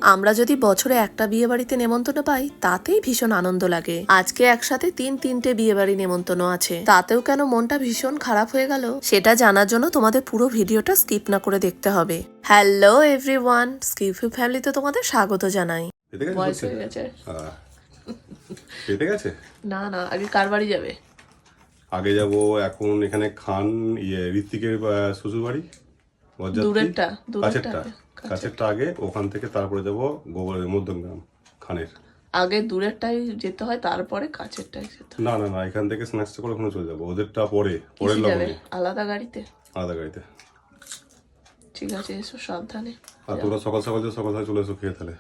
আমরা যদি বছরে একটা বিয়ে বাড়িতে নেমন্তন্ন পাই তাতেই ভীষণ আনন্দ লাগে। আজকে একসাথে তিনটে বিয়ে বাড়ি নেমন্তন্ন আছে, তাতেও কেন মনটা ভীষণ খারাপ হয়ে গেল সেটা জানার জন্য তোমাদের পুরো ভিডিওটা স্কিপ না করে দেখতে হবে। হ্যালো এভরিওয়ান, স্কিপু ফ্যামিলিতে তোমাদের স্বাগত জানাই। বয়স হয়ে গেছে? পেতে গেছে? না না, আগে কার বাড়ি যাবে? আগে যাব এখন এখানে খান ঋত্বিকের শ্বশুর বাড়ি। দূরেরটা? কাছেরটা আগে, ওখান থেকে তারপরে যাব গোবরের মধ্যমগ্রাম খানের। আগে দূরেরটাই যেতে হয়, তারপরে কাছেরটাই যেতে হয়। না না না, এখান থেকে স্ন্যাক্স করে ওখানে চলে যাবো, ওদেরটা পরের লগ্নে। আলাদা গাড়িতে? আলাদা গাড়িতে। ঠিক আছে, এসো সাবধানে। আর তোমরা সকাল সকাল চলে এসো খেয়ে তাহলে।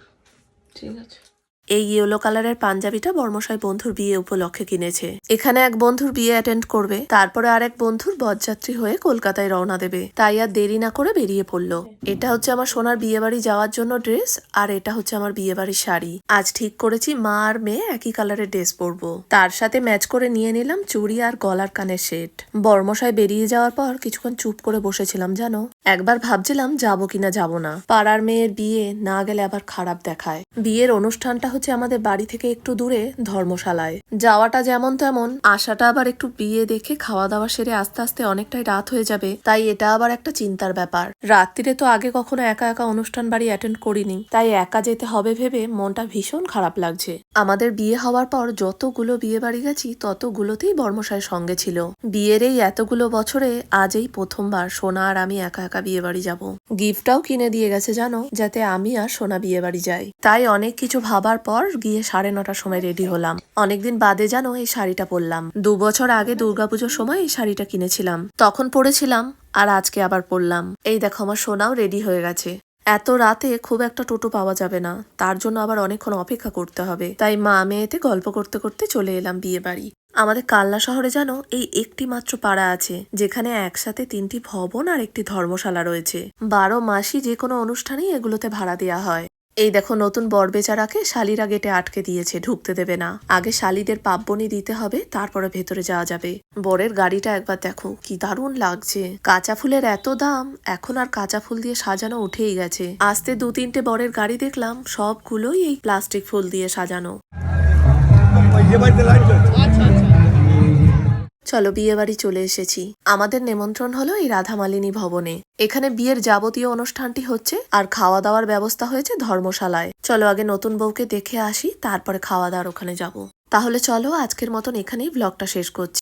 ঠিক আছে। এই ইয়েলো কালারের পাঞ্জাবিটা বর্মশাই বন্ধুর বিয়ে উপলক্ষে কিনেছে। এখানে এক বন্ধুর বিয়ে অ্যাটেন্ড করবে, তারপরে আরেক বন্ধুর বরযাত্রী হয়ে কলকাতায় রওনা দেবে, তাই আর দেরি না করে বেরিয়ে পড়লো। এটা হচ্ছে আমার সোনার বিয়ে বাড়ি যাওয়ার জন্য ড্রেস, আর এটা হচ্ছে আমার বিয়ে বাড়ির শাড়ি। আজ ঠিক করেছি মা আর মেয়ে একই কালারের ড্রেস পরবো, তার সাথে ম্যাচ করে নিয়ে নিলাম চুড়ি আর গলার কানের সেট। বর্মশাই বেরিয়ে যাওয়ার পর কিছুক্ষণ চুপ করে বসেছিলাম জানো, একবার ভাবছিলাম যাবো কিনা যাবো না। পাড়ার মেয়ের বিয়ে না গেলে আবার খারাপ দেখায়। বিয়ের অনুষ্ঠানটা হচ্ছে আমাদের বাড়ি থেকে একটু দূরে ধর্মশালায়। যাওয়াটা যেমন তেমন, আসাটা আবার একটু বিয়ে দেখে খাওয়া দাওয়া সেরে আস্তে আস্তে অনেকটাই রাত হয়ে যাবে, তাই এটা আবার একটা চিন্তার ব্যাপার। রাত্রিরে তো আগে কখনো একা একা অনুষ্ঠান বাড়ি অ্যাটেন্ড করিনি, তাই একা যেতে হবে ভেবে মনটা ভীষণ খারাপ লাগছে। আমাদের বিয়ে হওয়ার পর যতগুলো বিয়ে বাড়ি গেছি ততগুলোতেই বর্মশাই সঙ্গে ছিল। বিয়ের এই এতগুলো বছরে আজ এই প্রথমবার সোনা আর আমি একা একা বিয়ে বাড়ি যাবো। গিফটটাও কিনে দিয়ে গেছে জানো, যাতে আমি আর সোনা বিয়ে বাড়ি যাই। তাই অনেক কিছু ভাবার পর গিয়ে 9:30টার সময় রেডি হলাম। অনেকদিন বাদে জানো এই শাড়িটা পরলাম। 2 বছর আগে দুর্গাপুজোর সময় এই শাড়িটা কিনেছিলাম, তখন পরেছিলাম, আর আজকে আবার পরলাম। এই দেখো আমার সোনাও রেডি হয়ে গেছে। এত রাতে খুব একটা টোটো পাওয়া যাবে না, তার জন্য আবার অনেকক্ষণ অপেক্ষা করতে হবে, তাই মা মেয়েতে গল্প করতে করতে চলে এলাম বিয়ে বাড়ি। আমাদের কালনা শহরে জানো এই একটি মাত্র পাড়া আছে যেখানে একসাথে 3টি ভবন আর একটি ধর্মশালা রয়েছে। 12 মাসই যে কোনো অনুষ্ঠানেই এগুলোতে ভাড়া দেওয়া হয়। এই দেখো নতুন বর বেচারাকে শালিরা গেটে আটকে দিয়েছে, ঢুকতে দেবে না। আগে শালিদের পাপ্বনি দিতে হবে, তারপরে ভেতরে যাওয়া যাবে। বরের গাড়িটা একবার দেখো কি দারুণ লাগছে। কাঁচা ফুলের এত দাম, এখন আর কাঁচা ফুল দিয়ে সাজানো উঠেই গেছে। আসতে 2-3টে বরের গাড়ি দেখলাম, সবগুলোই এই প্লাস্টিক ফুল দিয়ে সাজানো। চলো বিয়ে বাড়ি চলে এসেছি। আমাদের নেমন্ত্রণ হলো এই রাধামালিনী ভবনে। এখানে বিয়ের যাবতীয় অনুষ্ঠানটি হচ্ছে, আর খাওয়া দাওয়ার ব্যবস্থা হয়েছে ধর্মশালায়। চলো আগে নতুন বউকে দেখে আসি, তারপরে খাওয়া দাওয়ার ওখানে যাব। তাহলে চলো আজকের মতন এখানেই ব্লগটা শেষ করছি।